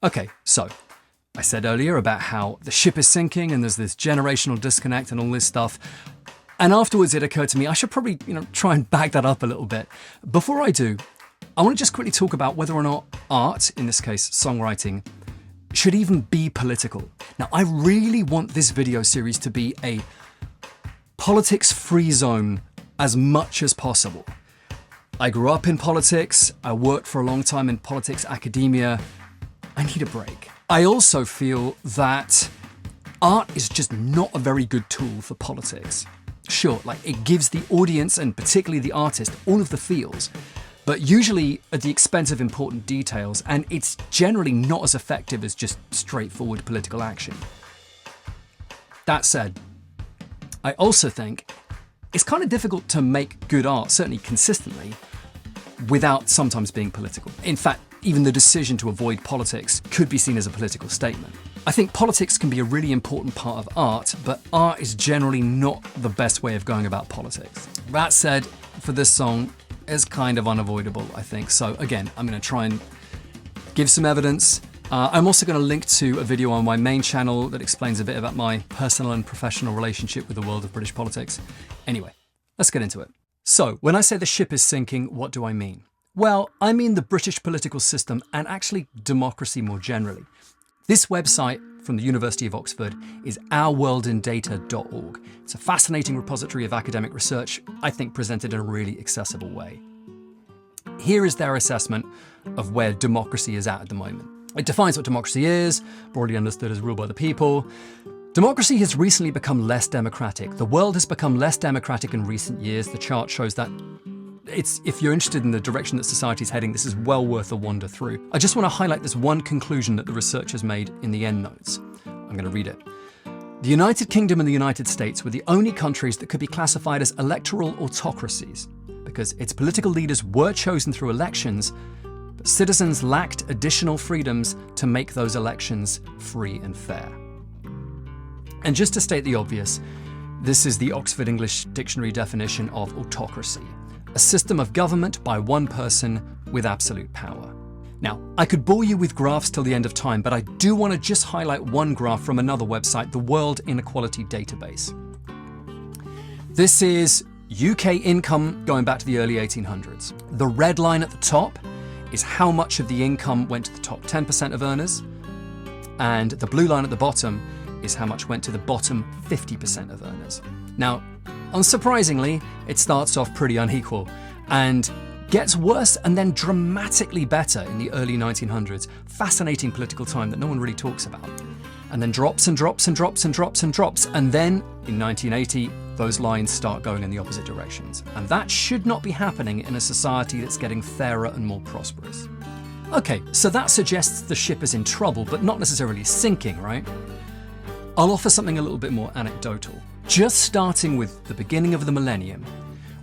Okay, so I said earlier about how the ship is sinking and there's this generational disconnect and all this stuff. And afterwards it occurred to me I should probably, try and back that up a little bit. Before I do, I want to just quickly talk about whether or not art, in this case songwriting, should even be political. Now, I really want this video series to be a politics-free zone as much as possible. I grew up in politics, I worked for a long time in politics, academia. I need a break. I also feel that art is just not a very good tool for politics. Sure, it gives the audience and particularly the artist all of the feels, but usually at the expense of important details, and it's generally not as effective as just straightforward political action. That said, I also think it's kind of difficult to make good art, certainly consistently, without sometimes being political. In fact, even the decision to avoid politics could be seen as a political statement. I think politics can be a really important part of art, but art is generally not the best way of going about politics. That said, for this song, it's kind of unavoidable, I think. So again, I'm going to try and give some evidence. I'm also going to link to a video on my main channel that explains a bit about my personal and professional relationship with the world of British politics. Anyway, let's get into it. So, when I say the ship is sinking, what do I mean? Well, I mean the British political system and actually democracy more generally. This website from the University of Oxford is ourworldindata.org. It's a fascinating repository of academic research, I think presented in a really accessible way. Here is their assessment of where democracy is at the moment. It defines what democracy is, broadly understood as rule by the people. Democracy has recently become less democratic. The world has become less democratic in recent years. The chart shows that. If you're interested in the direction that society is heading, this is well worth a wander through. I just want to highlight this one conclusion that the researchers made in the endnotes. I'm going to read it. The United Kingdom and the United States were the only countries that could be classified as electoral autocracies because its political leaders were chosen through elections, but citizens lacked additional freedoms to make those elections free and fair. And just to state the obvious, this is the Oxford English Dictionary definition of autocracy, a system of government by one person with absolute power. Now, I could bore you with graphs till the end of time, but I do want to just highlight one graph from another website, the World Inequality Database. This is UK income going back to the early 1800s. The red line at the top is how much of the income went to the top 10% of earners, and the blue line at the bottom is how much went to the bottom 50% of earners. Now, unsurprisingly, it starts off pretty unequal and gets worse and then dramatically better in the early 1900s. Fascinating political time that no one really talks about. And then drops and drops and drops and drops and drops. And then in 1980, those lines start going in the opposite directions. And that should not be happening in a society that's getting fairer and more prosperous. Okay, so that suggests the ship is in trouble, but not necessarily sinking, right? I'll offer something a little bit more anecdotal. Just starting with the beginning of the millennium,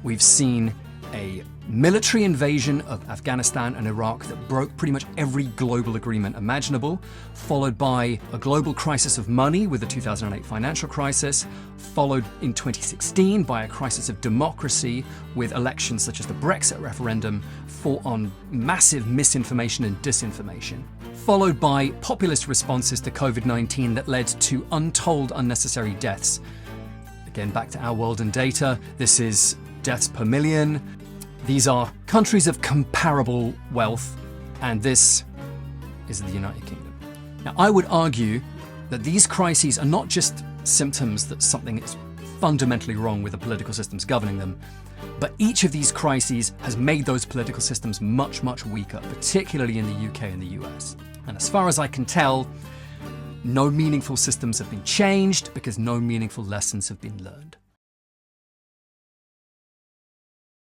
we've seen a military invasion of Afghanistan and Iraq that broke pretty much every global agreement imaginable, followed by a global crisis of money with the 2008 financial crisis, followed in 2016 by a crisis of democracy with elections such as the Brexit referendum fought on massive misinformation and disinformation, followed by populist responses to COVID-19 that led to untold unnecessary deaths. Again, back to our world and data, this is deaths per million. These are countries of comparable wealth, and this is the United Kingdom. Now, I would argue that these crises are not just symptoms that something is fundamentally wrong with the political systems governing them, but each of these crises has made those political systems much, much weaker, particularly in the UK and the US. And as far as I can tell, no meaningful systems have been changed because no meaningful lessons have been learned.